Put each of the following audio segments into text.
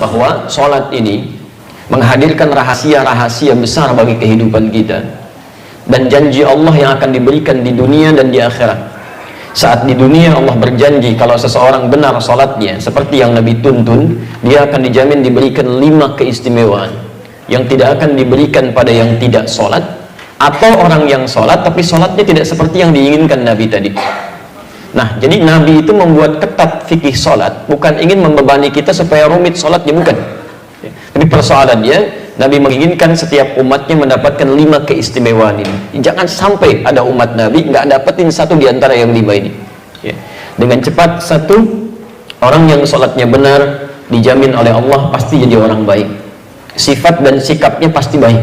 bahwa sholat ini menghadirkan rahasia-rahasia besar bagi kehidupan kita, dan janji Allah yang akan diberikan di dunia dan di akhirat. Saat di dunia Allah berjanji kalau seseorang benar sholatnya seperti yang Nabi tuntun, dia akan dijamin diberikan 5 keistimewaan yang tidak akan diberikan pada yang tidak sholat, atau orang yang sholat tapi sholatnya tidak seperti yang diinginkan Nabi tadi. Nah, jadi Nabi itu membuat ketat fikih sholat, bukan ingin membebani kita supaya rumit sholatnya, bukan. Tapi persoalannya, Nabi menginginkan setiap umatnya mendapatkan 5 keistimewaan ini. Jangan sampai ada umat Nabi nggak dapetin satu di antara yang 5 ini. Ya. Dengan cepat, satu, orang yang sholatnya benar dijamin oleh Allah pasti jadi orang baik. Sifat dan sikapnya pasti baik.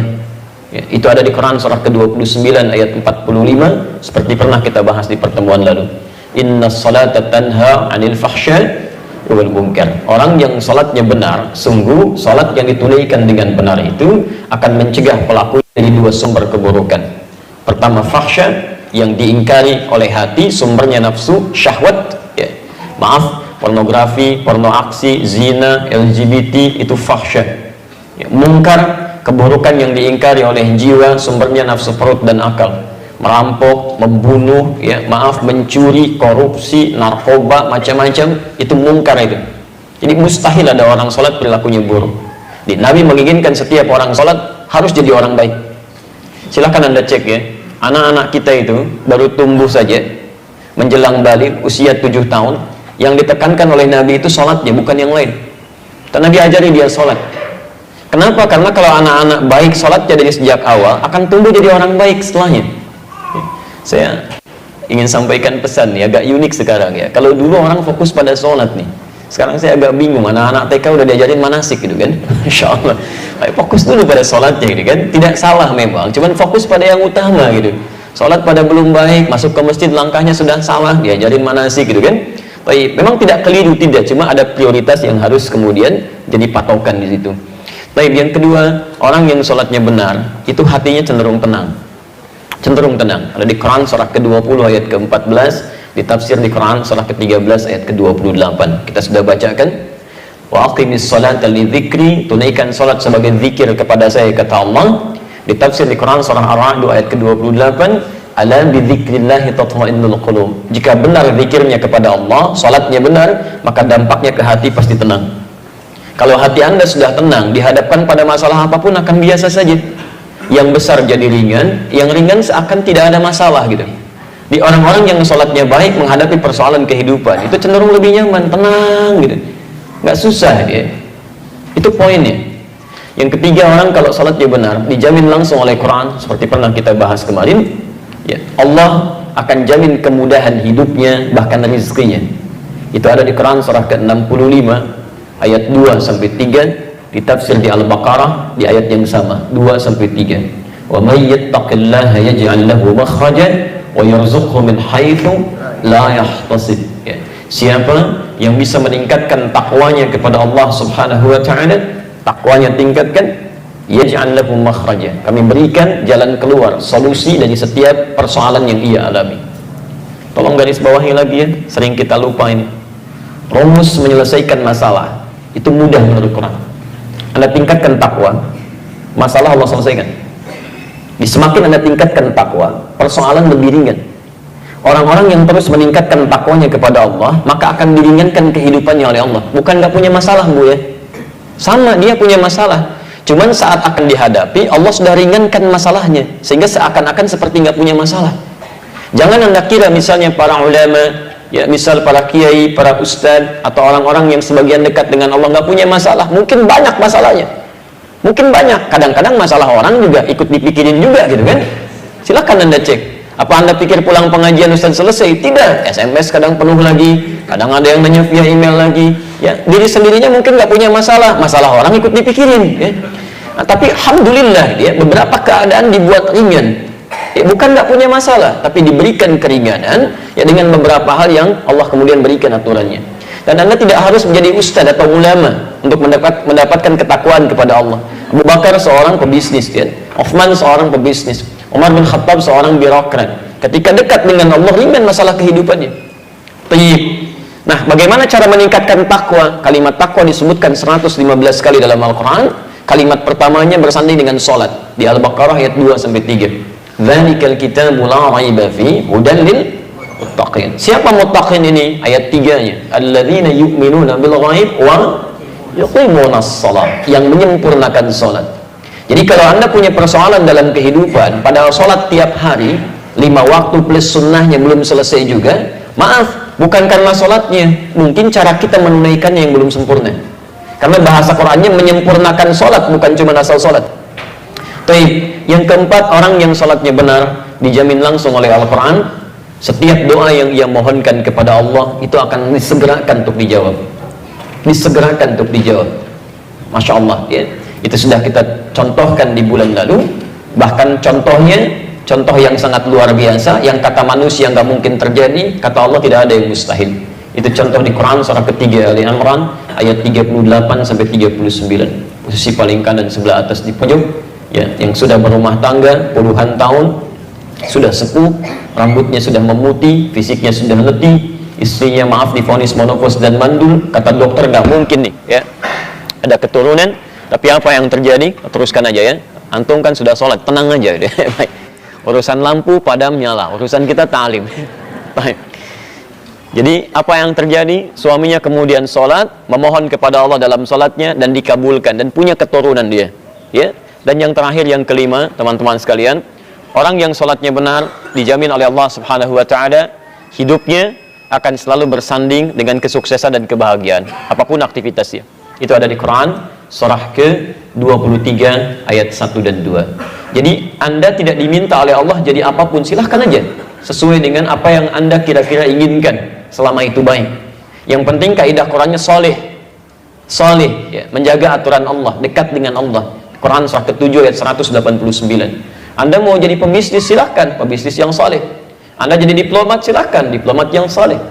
Ya, itu ada di Quran surah ke-29 ayat 45, seperti pernah kita bahas di pertemuan lalu. Inna salata tanha 'anil fahsya wal munkar. Orang yang salatnya benar, sungguh salat yang ditunaikan dengan benar itu akan mencegah pelaku dari 2 sumber keburukan. Pertama, fahsya, yang diingkari oleh hati, sumbernya nafsu, syahwat, ya. Maaf, pornografi, porno aksi, zina, LGBT, itu fahsya. Ya, munkar, keburukan yang diingkari oleh jiwa, sumbernya nafsu perut dan akal. Merampok, membunuh, ya, maaf, mencuri, korupsi, narkoba, macam-macam, itu mungkar itu. Jadi mustahil ada orang sholat perilakunya buruk. Jadi, Nabi menginginkan setiap orang sholat harus jadi orang baik. Silahkan Anda cek ya, anak-anak kita itu baru tumbuh saja, menjelang balik usia 7 tahun, yang ditekankan oleh Nabi itu sholatnya, bukan yang lain. Dan Nabi ajari dia sholat. Kenapa? Karena kalau anak-anak baik sholatnya dari sejak awal, akan tumbuh jadi orang baik setelahnya. Saya ingin sampaikan pesan nih, agak unik sekarang ya. Kalau dulu orang fokus pada sholat nih, sekarang saya agak bingung, anak-anak TK udah diajarin manasik gitu kan. Insya Allah fokus dulu pada sholatnya gitu kan. Tidak salah memang, cuman fokus pada yang utama gitu. Sholat pada belum baik, masuk ke masjid langkahnya sudah salah, diajarin manasik gitu kan. Tapi memang tidak keliru, tidak, cuma ada prioritas yang harus kemudian jadi patokan di situ. Tapi yang kedua, orang yang sholatnya benar itu hatinya cenderung tenang. Cenderung tenang. Ada di Quran surah ke-20 ayat ke-14, ditafsir di Quran surah ke-13 ayat ke-28. Kita sudah bacakan. Wa aqimis salata li dzikri, tunaikan salat sebagai zikir kepada saya, kata Allah. Ditafsir di Quran surah Ar-Ra'd ayat ke-28, ala bi dzikrillah tatma'innul qulub. Jika benar zikirnya kepada Allah, salatnya benar, maka dampaknya ke hati pasti tenang. Kalau hati Anda sudah tenang, dihadapkan pada masalah apapun akan biasa saja. Yang besar jadi ringan, yang ringan seakan tidak ada masalah gitu. Di orang-orang yang sholatnya baik menghadapi persoalan kehidupan itu cenderung lebih nyaman, tenang gitu, nggak susah dia. Itu poinnya. Yang ketiga, orang kalau sholatnya benar dijamin langsung oleh Quran, seperti pernah kita bahas kemarin ya, Allah akan jamin kemudahan hidupnya, bahkan rezekinya. Itu ada di Quran surah ke-65 ayat 2-3, ditafsir di Al-Baqarah di ayat yang sama 2-3. Wa may yattaqillaha yaj'al lahu makhrajan wa yarzuqhu min haitsu la yahtasib. Ya. Siapa yang bisa meningkatkan takwanya kepada Allah Subhanahu wa taala, takwanya tingkatkan, yaj'al lahu makhrajan, kami berikan jalan keluar, solusi dari setiap persoalan yang ia alami. Tolong garis bawahi lagi ya, sering kita lupa ini. Rumus menyelesaikan masalah itu mudah menurut Quran. Anda tingkatkan takwa, masalah Allah selesaikan. Semakin Anda tingkatkan takwa, persoalan lebih ringan. Orang-orang yang terus meningkatkan takwanya kepada Allah, maka akan diringankan kehidupannya oleh Allah. Bukan nggak punya masalah, Bu ya. Sama, dia punya masalah. Cuman saat akan dihadapi, Allah sudah ringankan masalahnya, sehingga seakan-akan seperti nggak punya masalah. Jangan Anda kira misalnya para ulama, ya, misal para kiai, para ustadz, atau orang-orang yang sebagian dekat dengan Allah nggak punya masalah. Mungkin banyak masalahnya, mungkin banyak. Kadang-kadang masalah orang juga ikut dipikirin juga gitu kan. Silakan Anda cek. Apa Anda pikir pulang pengajian ustadz selesai? Tidak. SMS kadang penuh lagi, kadang ada yang nanya via email lagi. Ya, diri sendirinya mungkin nggak punya masalah, masalah orang ikut dipikirin. Ya. Nah, tapi alhamdulillah, ya, beberapa keadaan dibuat ringan. Ya, bukan nggak punya masalah, tapi diberikan keringanan ya dengan beberapa hal yang Allah kemudian berikan aturannya. Dan Anda tidak harus menjadi ustadz atau ulama untuk mendapatkan ketakwaan kepada Allah. Abu Bakar seorang pebisnis, ya. Uthman seorang pebisnis, Umar bin Khattab seorang birokrat. Ketika dekat dengan Allah, ringan masalah kehidupannya. Tayyib. Nah, bagaimana cara meningkatkan takwa? Kalimat takwa disebutkan 115 kali dalam Al-Quran. Kalimat pertamanya bersanding dengan sholat di Al-Baqarah ayat 2-3. Dzalikal kitabu la raiba fihi hudan lil muttaqin. Siapa muttaqin ini? Ayat 3-nya. Alladzina yu'minuna bil ghaib wa yuqimunas shalah, yang menyempurnakan sholat. Jadi kalau Anda punya persoalan dalam kehidupan, padahal sholat tiap hari 5 waktu plus sunnahnya belum selesai juga, maaf, bukan karena sholatnya, mungkin cara kita menunaikannya yang belum sempurna. Karena bahasa Qurannya menyempurnakan sholat, bukan cuma asal sholat. Taib. Yang keempat, orang yang sholatnya benar dijamin langsung oleh Al-Quran, setiap doa yang ia mohonkan kepada Allah itu akan disegerakan untuk dijawab. Disegerakan untuk dijawab. Masya Allah, ya. Itu sudah kita contohkan di bulan lalu. Bahkan contoh yang sangat luar biasa, yang kata manusia nggak mungkin terjadi, kata Allah tidak ada yang mustahil. Itu contoh di Quran surah ketiga Ali Imran ayat 38-39, posisi paling kanan sebelah atas di pojok, ya, yang sudah berumah tangga puluhan tahun, sudah sepuh, rambutnya sudah memutih, fisiknya sudah letih, istrinya maaf divonis menopause dan mandul, kata dokter nggak mungkin nih, ya, ada keturunan. Tapi apa yang terjadi? Teruskan aja ya. Antum kan sudah sholat, tenang aja deh. Baik. Urusan lampu padam nyala, urusan kita ta'lim. Baik. Jadi apa yang terjadi? Suaminya kemudian sholat, memohon kepada Allah dalam sholatnya dan dikabulkan dan punya keturunan dia. Ya. Dan yang terakhir, yang kelima, teman-teman sekalian, orang yang sholatnya benar dijamin oleh Allah Subhanahu Wa Taala hidupnya akan selalu bersanding dengan kesuksesan dan kebahagiaan apapun aktivitasnya. Itu ada di Quran surah ke-23 ayat 1 dan 2. Jadi Anda tidak diminta oleh Allah jadi apapun, silahkan aja sesuai dengan apa yang Anda kira-kira inginkan, selama itu baik. Yang penting kaidah Qurannya soleh, ya, menjaga aturan Allah, dekat dengan Allah. Quran surah ke-7 ayat 189. Anda mau jadi pembisnis, silahkan pembisnis yang soleh. Anda jadi diplomat, silahkan diplomat yang soleh.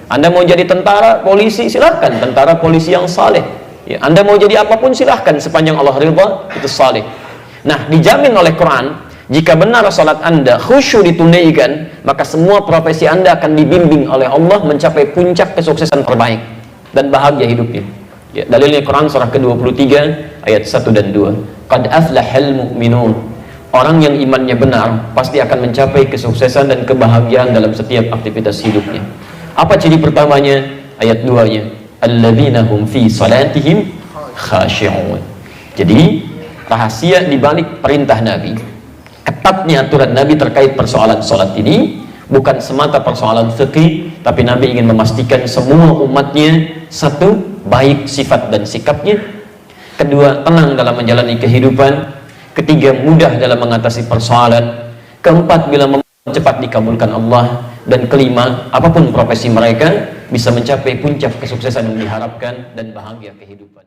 Anda mau jadi tentara, polisi, silahkan tentara polisi yang soleh. Ya, Anda mau jadi apapun silahkan sepanjang Allah ridha, itu saleh. Nah, dijamin oleh Quran, jika benar salat Anda khusyuk ditunaikan, maka semua profesi Anda akan dibimbing oleh Allah mencapai puncak kesuksesan terbaik dan bahagia hidupnya. Ya, dalilnya Quran surah ke-23 ayat 1 dan 2. Qad aflahal mu'minun. Orang yang imannya benar pasti akan mencapai kesuksesan dan kebahagiaan dalam setiap aktivitas hidupnya. Apa ciri pertamanya? Ayat 2-nya. Alladzina hum fi salatihim khashi'un. Jadi rahasia di balik perintah Nabi, ketatnya aturan Nabi terkait persoalan salat ini bukan semata persoalan fikih, tapi Nabi ingin memastikan semua umatnya, satu, baik sifat dan sikapnya, kedua, tenang dalam menjalani kehidupan, ketiga, mudah dalam mengatasi persoalan, keempat, bila cepat dikabulkan Allah, dan kelima, apapun profesi mereka bisa mencapai puncak kesuksesan yang diharapkan dan bahagia kehidupan.